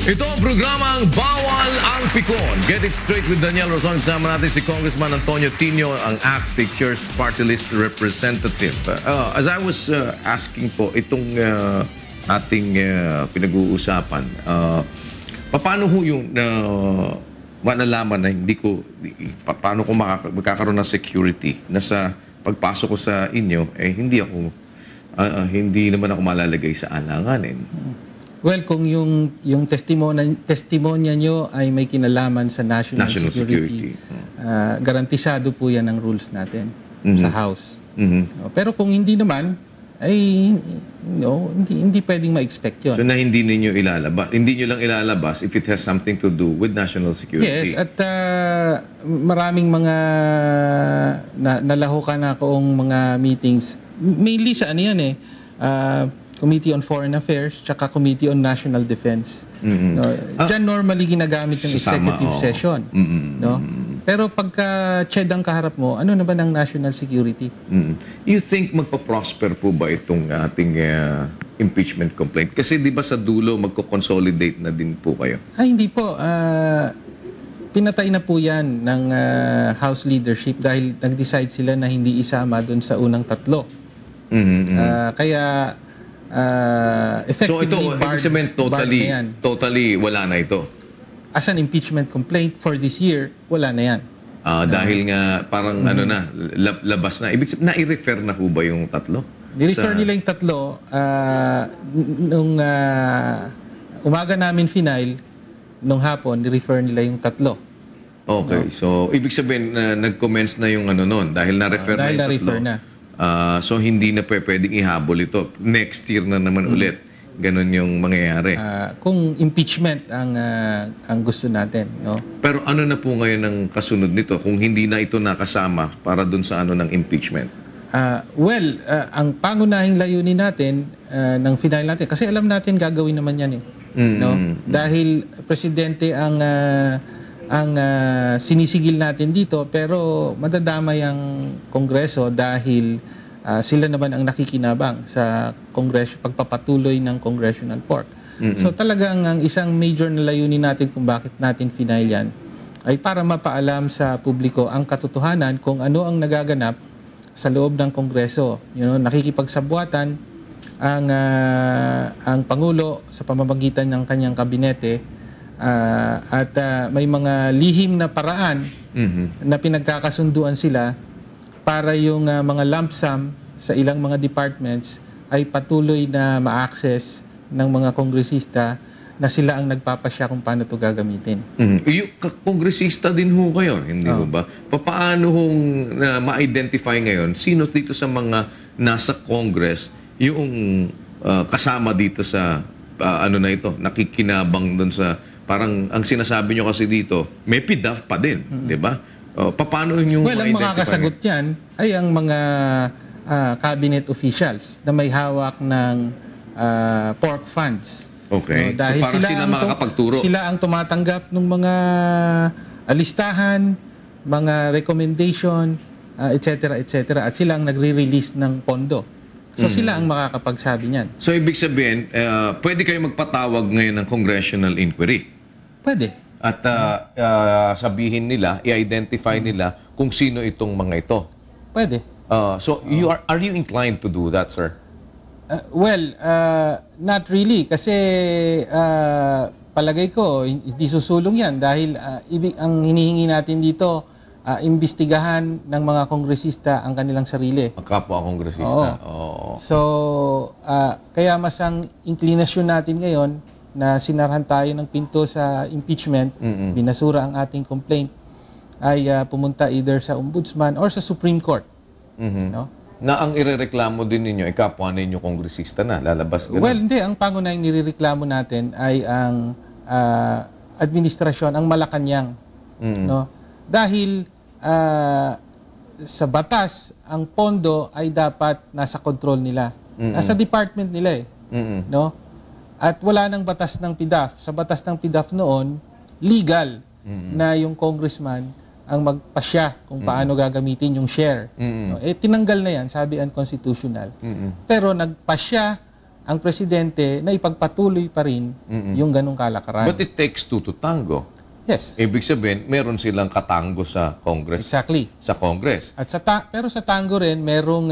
Ito ang programang Bawal ang Pikon. Get it straight with Daniel Rozon. Kasama natin si Congressman Antonio Tino, ang ACT Pictures Party List Representative. As I was asking po, itong ating pinag-uusapan, paano ho yung malalaman na hindi ko, paano ko magkakaroon ng security na sa pagpasok ko sa inyo, hindi naman ako malalagay sa alanganin. Well, kung yung testimonya nyo ay may kinalaman sa national security. Garantisado po yan ang rules natin sa House. Pero kung hindi naman, ay hindi pwedeng ma-expect yun. So na hindi ninyo ilalabas, hindi nyo lang ilalabas if it has something to do with national security? Yes, at maraming mga nalahukan na akong mga meetings, mainly sa ano yan Committee on Foreign Affairs tsaka Committee on National Defense. No? Diyan normally ginagamit ng executive session. No? Pero pagka CHED ang kaharap mo, ano na ba ng national security? You think magpa-prosper po ba itong ating impeachment complaint? Kasi di ba sa dulo magko-consolidate na din po kayo? Ay, hindi po. Pinatay na po yan ng House leadership dahil nag-decide sila na hindi isama doon sa unang tatlo. Kaya effectively so ito, totally wala na ito? As an impeachment complaint for this year, wala na yan. Dahil nga parang labas na. Ibig sabihin, na-i-refer na ho ba yung tatlo? Ni-refer nila yung tatlo. Nung umaga namin final, nung hapon, ni-refer nila yung tatlo. Okay. So, ibig sabihin, nag-commence na yung ano nun dahil na-refer na yung tatlo. Na-refer na. So, hindi na pwedeng ihabol ito. Next year na naman ulit. Ganon yung mangyayari. Kung impeachment ang gusto natin. No? Pero ano na po ngayon ang kasunod nito kung hindi na ito nakasama para dun sa ano ng impeachment? Ang pangunahing layunin natin ng final natin, kasi alam natin gagawin naman yan no? Dahil presidente ang sinisigil natin dito, pero madadamay ang Kongreso dahil sila naman ang nakikinabang sa pagpapatuloy ng congressional pork. So talagang ang isang major na layunin natin kung bakit natin final yan ay para mapaalam sa publiko ang katotohanan kung ano ang nagaganap sa loob ng Kongreso. Nakikipagsabwatan ang Pangulo sa pamamagitan ng kanyang kabinete at may mga lihim na paraan na pinagkakasunduan sila para yung mga lump sum sa ilang mga departments ay patuloy na ma-access ng mga kongresista na sila ang nagpapasya kung paano ito gagamitin. Yung kongresista din ho kayo, hindi ho ba? Paano hong ma-identify ngayon sino dito sa mga nasa Congress yung kasama dito sa ano na ito, nakikinabang doon sa parang ang sinasabi nyo kasi dito, may PDAF pa din, di ba? Paano yung ang makakasagot yan ay ang mga cabinet officials na may hawak ng pork funds. Okay. Dahil so parang sila makakapagturo. Sila ang tumatanggap ng mga listahan, mga recommendation, etc. At sila ang nagre-release ng pondo. So sila ang makakapagsabi niyan. So ibig sabihin, pwede kayo magpatawag ngayon ng congressional inquiry? Pwede. At sabihin nila, i-identify nila kung sino itong mga ito. Pwede. So are you inclined to do that, sir? Not really. Kasi palagay ko, hindi susulong yan. Dahil ang hinihingi natin dito, imbestigahan ng mga kongresista ang kanilang sarili. Ang kapwa-kongresista. So, kaya mas ang inclinasyon natin ngayon na sinarhan tayo ng pinto sa impeachment, binasura ang ating complaint, ay pumunta either sa Ombudsman or sa Supreme Court. No? Na ang irereklamo din ninyo, kapwa ninyo kongresista na, lalabas ganun? Well, hindi. Ang pangunahing nirereklamo natin ay ang administrasyon, ang Malacanang. No? Dahil sa batas, ang pondo ay dapat nasa control nila. Nasa department nila no? At wala nang batas ng PDAF. Sa batas ng PDAF noon, legal na yung congressman ang magpasya kung paano gagamitin yung share. No? Tinanggal na yan, sabi unconstitutional. Pero nagpasya ang presidente na ipagpatuloy pa rin yung ganong kalakaran. But it takes two to tango. Yes, Ibig sabihin, meron silang katango sa Congress. exactly. Sa Congress. At pero sa tango rin, merong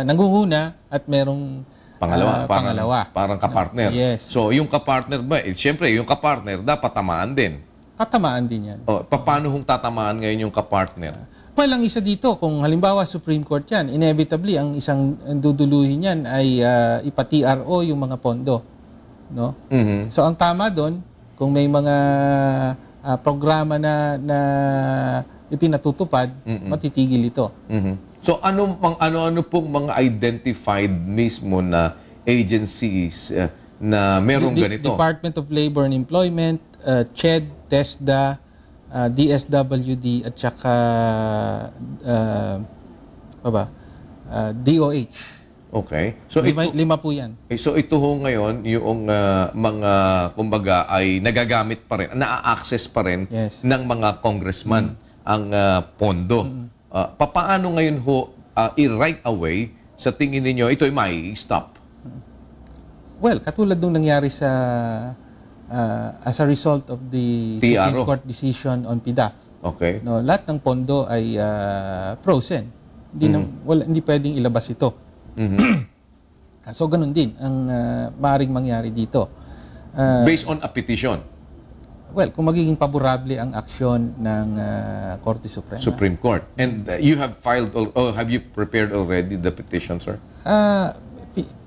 nangunguna at merong pangalawa. Parang kapartner. Yes. So, yung kapartner ba, siyempre, yung kapartner dapat tamaan din. Katamaan din yan. Paano hong tatamaan ngayon yung kapartner? Well, ang isa dito, kung halimbawa Supreme Court yan, inevitably, ang isang duduluhin yan ay ipa-TRO yung mga pondo. No? So, ang tama doon, kung may mga programa na ipinatutupad, matitigil ito. So, ano pong mga identified mismo na agencies na merong ganito? Department of Labor and Employment, CHED, TESDA, DSWD at saka DOH. Okay. So lima po yan. So ito ho ngayon yung mga kumbaga ay nagagamit pa rin, naa-access pa rin Yes. ng mga congressman ang pondo. Paano ngayon ho right away sa tingin ninyo ito ay may stop? Well, katulad nung nangyari sa as a result of the Supreme TRO. Court decision on PDAP. Okay. No, lahat ng pondo ay frozen. Hindi pwedeng ilabas ito. So ganun din ang maaaring mangyari dito. Based on a petition, Well, kung magiging paborable ang aksyon ng Korte Suprema. Supreme Court. And you have filed have you prepared already the petition, sir?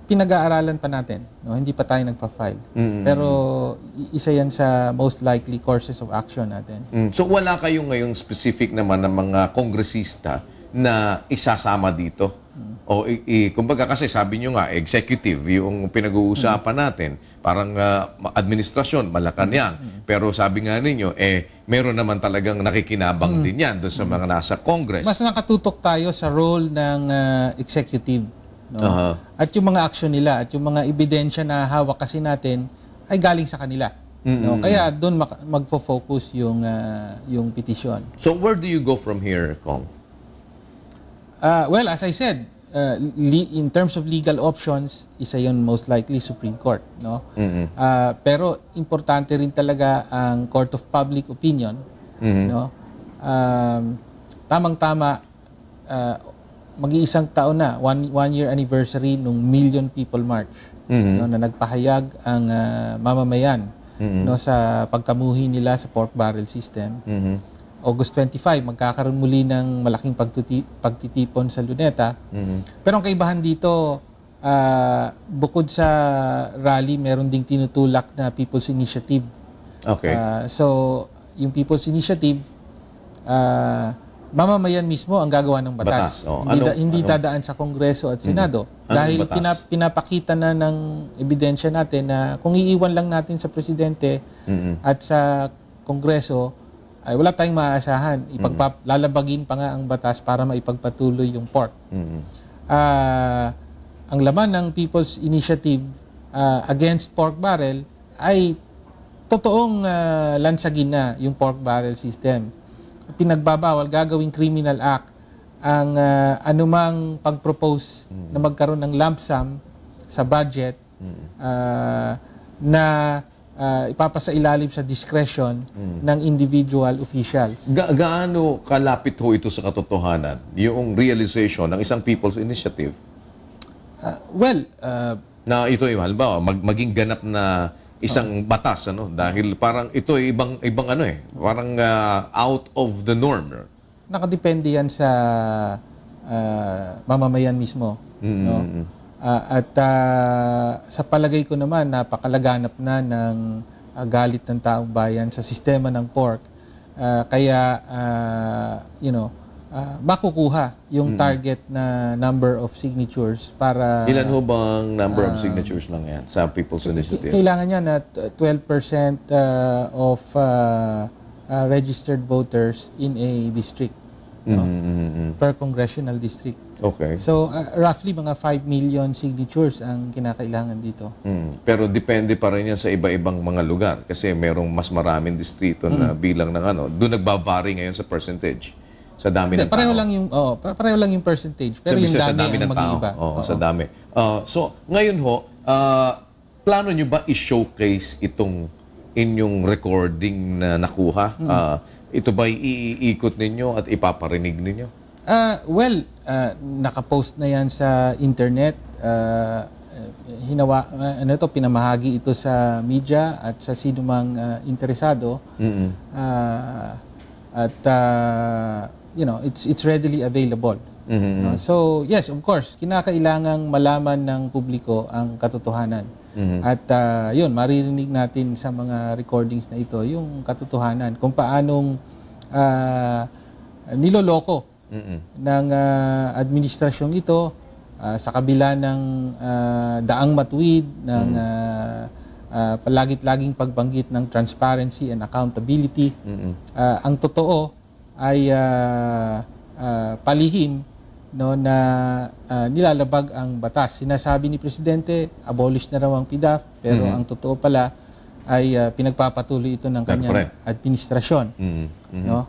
Pinag-aaralan pa natin. No? Hindi pa tayo nagpa-file. Pero isa yan sa most likely courses of action natin. So wala kayong ngayong specific naman ng mga kongresista na isasama dito? O kumbaga kasi sabi nyo nga, executive, yung pinag-uusapan natin, parang administrasyon, Malacanang. Pero sabi nga ninyo, meron naman talagang nakikinabang din yan doon sa mga nasa Congress. Mas nakatutok tayo sa role ng executive. No? At yung mga action nila, at yung mga ebidensya na hawak kasi natin, ay galing sa kanila. No? Kaya doon magfo-focus yung petition. So where do you go from here, Kong? Well, as I said, in terms of legal options, isa yun most likely Supreme Court. No? Pero importante rin talaga ang Court of Public Opinion. No? Tamang-tama, mag-iisang taon na, one year anniversary nung Million People March, no, na nagpahayag ang mamamayan no, sa pagkamuhi nila sa pork barrel system. August 25, magkakaroon muli ng malaking pagtitipon sa Luneta. Pero ang kaibahan dito, bukod sa rally, meron ding tinutulak na People's Initiative. Okay. So, yung People's Initiative, mamamayan mismo ang gagawa ng batas. Hindi dadaan sa Kongreso at Senado. Dahil pinapakita na ng ebidensya natin na kung iiwan lang natin sa Presidente at sa Kongreso, ay wala tayong maaasahan. Lalabagin pa nga ang batas para maipagpatuloy yung pork. Ang laman ng People's Initiative against pork barrel ay totoong lansagin na yung pork barrel system. Pinagbabawal, gagawing criminal act ang anumang pag-propose na magkaroon ng lump sum sa budget na ipapasa ilalim sa discretion ng individual officials. Gaano kalapit ho ito sa katotohanan, yung realization ng isang People's Initiative? Na ito ay halimbawa maging ganap na isang batas, ano, dahil parang ito ay ibang ano parang out of the norm. Nakadepende yan sa mamamayan mismo. No? At sa palagay ko naman, napakalaganap na ng galit ng taong bayan sa sistema ng pork. Kaya, makukuha yung target na number of signatures para... Ilan ho bang number of signatures lang yan sa People's Initiative? Kailangan niya na 12% of registered voters in a district. No? Per congressional district. Okay. So, roughly mga 5 million signatures ang kinakailangan dito. Pero depende pa rin yan sa iba-ibang mga lugar kasi merong mas maraming distrito na bilang ng ano. Doon nagbavary ngayon sa percentage. Sa dami ng tao. Pareho lang yung percentage. Pero yung sa dami dami ang ng tao. mag-iiba. Sa dami. So, ngayon ho, plano nyo ba i-showcase itong inyong recording na nakuha? Ito ba iikot ninyo at ipaparinig ninyo? Nakapost na yan sa internet. Pinamahagi ito sa media at sa sino mang interesado. It's readily available. So, yes, of course, kinakailangang malaman ng publiko ang katotohanan. At maririnig natin sa mga recordings na ito yung katotohanan kung paanong niloloko ng administrasyong ito sa kabila ng daang matuwid, ng palagit-laging pagbanggit ng transparency and accountability. Ang totoo ay palihim na nilalabag ang batas. Sinasabi ni Presidente, abolish na raw ang PDAF, pero ang totoo pala ay pinagpapatuloy ito ng kanyang administrasyon. No?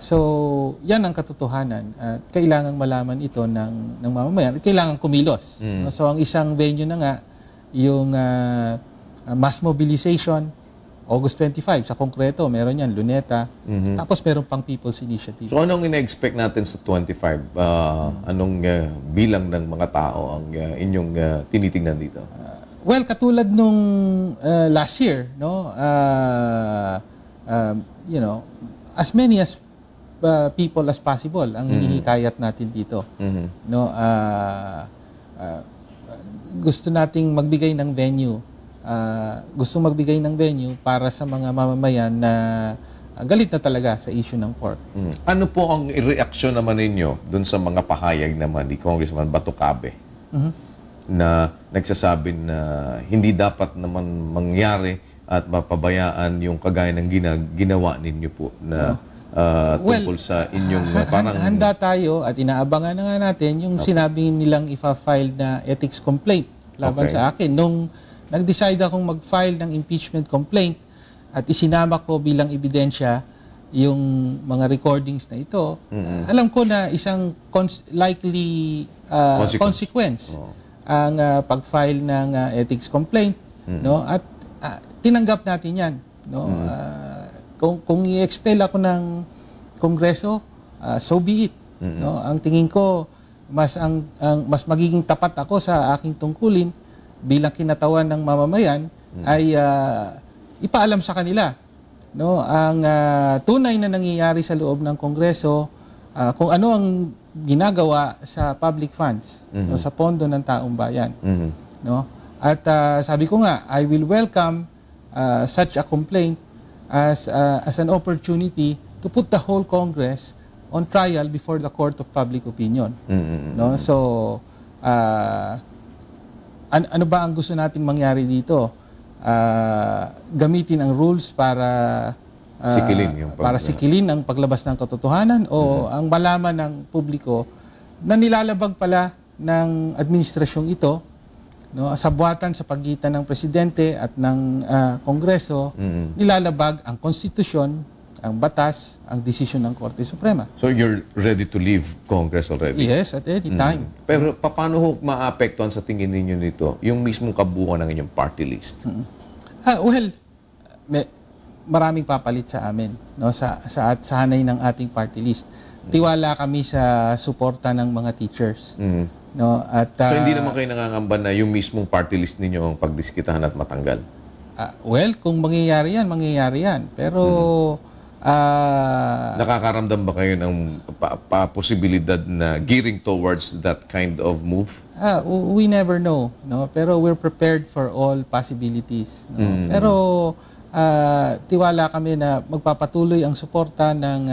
So, yan ang katotohanan. Kailangang malaman ito ng mamamayan. Kailangan kumilos. No? So, ang isang venue na nga, yung mass mobilization, August 25, sa konkreto, meron yan, Luneta. Tapos meron pang People's Initiative. So anong ina-expect natin sa 25? Anong bilang ng mga tao ang inyong tinitingnan dito? Katulad nung last year, no? As many as people as possible ang hinihikayat natin dito. No? Gusto nating magbigay ng venue. Magbigay ng venue para sa mga mamamayan na galit na talaga sa issue ng pork. Ano po ang reaksyon naman ninyo dun sa mga pahayag naman ni Congressman Batucabe na nagsasabi na hindi dapat naman mangyari at mapabayaan yung kagaya ng ginawa ninyo po na tungkol sa inyong parang... Handa tayo at inaabangan na nga natin yung sinabi nilang ifa-file na ethics complaint laban sa akin. Nung nag-decide akong mag-file ng impeachment complaint at isinama ko bilang ebidensya yung mga recordings na ito, alam ko na isang likely consequence ang pag-file ng ethics complaint. No? At tinanggap natin yan. No? Kung i-expel ako ng Kongreso, so be it. No? Ang tingin ko, mas magiging tapat ako sa aking tungkulin bilang kinatawan ng mamamayan ay ipaalam sa kanila, no, ang tunay na nangyayari sa loob ng Kongreso, kung ano ang ginagawa sa public funds, no, sa pondo ng taong bayan. No? At sabi ko nga, I will welcome such a complaint as an opportunity to put the whole Congress on trial before the court of public opinion. No? So, ano ba ang gusto nating mangyari dito? Gamitin ang rules para sikilin ang paglabas ng katotohanan o ang malaman ng publiko na nilalabag pala ng administrasyong ito, no, sa buwatan sa pagitan ng presidente at ng Kongreso, nilalabag ang konstitusyon, ang batas, ang desisyon ng Korte Suprema. So you're ready to leave Congress already? Yes, at any time. Pero paano ho maapektuhan sa tingin ninyo nito yung mismong kabuuan ng inyong party list? Maraming papalit sa amin, no, sa hanay ng ating party list. Tiwala kami sa suporta ng mga teachers. No, at so hindi naman kayo nangangamba na yung mismong party list ninyo ang pagdiskitahan at matanggal? Kung mangyayari yan. Pero nakakaramdam ba kayo ng posibilidad na gearing towards that kind of move? We never know, no? Pero we're prepared for all possibilities. No? Pero tiwala kami na magpapatuloy ang suporta ng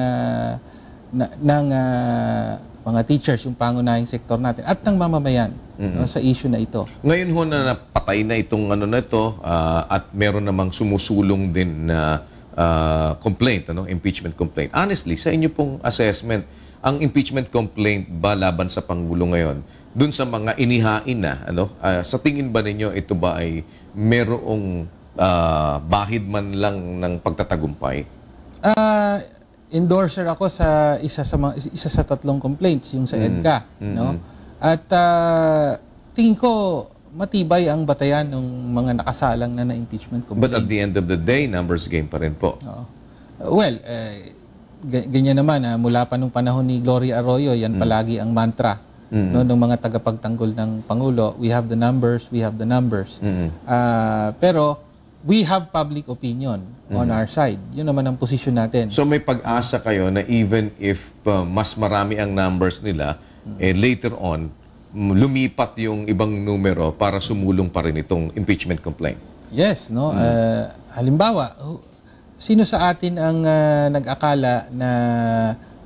mga teachers, yung pangunahing sektor natin, at ng mamamayan, no, sa issue na ito. Ngayon ho na napatay na itong at meron namang sumusulong din na complaint, impeachment complaint. Honestly, sa inyo pong assessment, ang impeachment complaint ba laban sa Pangulo ngayon, dun sa mga inihain na, sa tingin ba ninyo ito ba ay merong bahid man lang ng pagtatagumpay? Endorser ako sa isa sa tatlong complaints, yung sa EDCA, no? At tingin ko matibay ang batayan ng mga nakasalang na impeachment complaints. But at the end of the day, numbers game pa rin po. Oo. Well, ganyan naman, mula pa nung panahon ni Gloria Arroyo, yan palagi ang mantra no, ng mga tagapagtanggol ng Pangulo. We have the numbers, we have the numbers. Pero we have public opinion on our side. Yun naman ang posisyon natin. So may pag-asa kayo na even if mas marami ang numbers nila, later on, lumipat yung ibang numero para sumulong pa rin itong impeachment complaint? Yes, no. Halimbawa, sino sa atin ang nag-akala na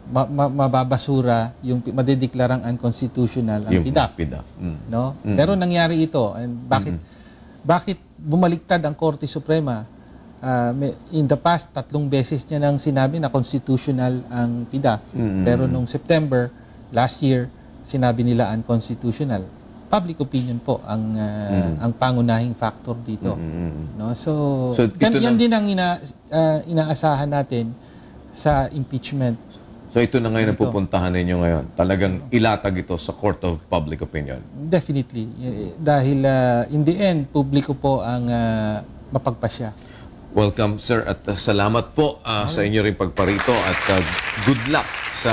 mababasura yung madedeklarang unconstitutional ang PDAF? No? Pero nangyari ito. And bakit bumaliktad ang Korte Suprema? In the past, 3 beses niya nang sinabi na constitutional ang PDAF. Pero nung September last year, sinabi nila unconstitutional. Public opinion po ang pangunahing factor dito. No? So yan din ang inaasahan natin sa impeachment. So ito na ngayon ang pupuntahan ninyo ngayon. Talagang ilatag ito sa Court of Public Opinion. Definitely. Dahil in the end, publiko po ang mapagpasya. Welcome, sir, at salamat po sa inyo rin pagparito at good luck sa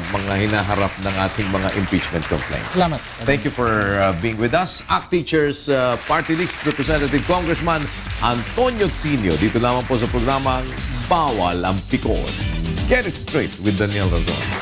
mga hinaharap ng ating mga impeachment complaints. Salamat. Thank you for being with us. ACT Teachers Party List Representative Congressman Antonio Tinio. Dito lamang po sa programang Bawal ang Pikon. Get it straight with Daniel Razon.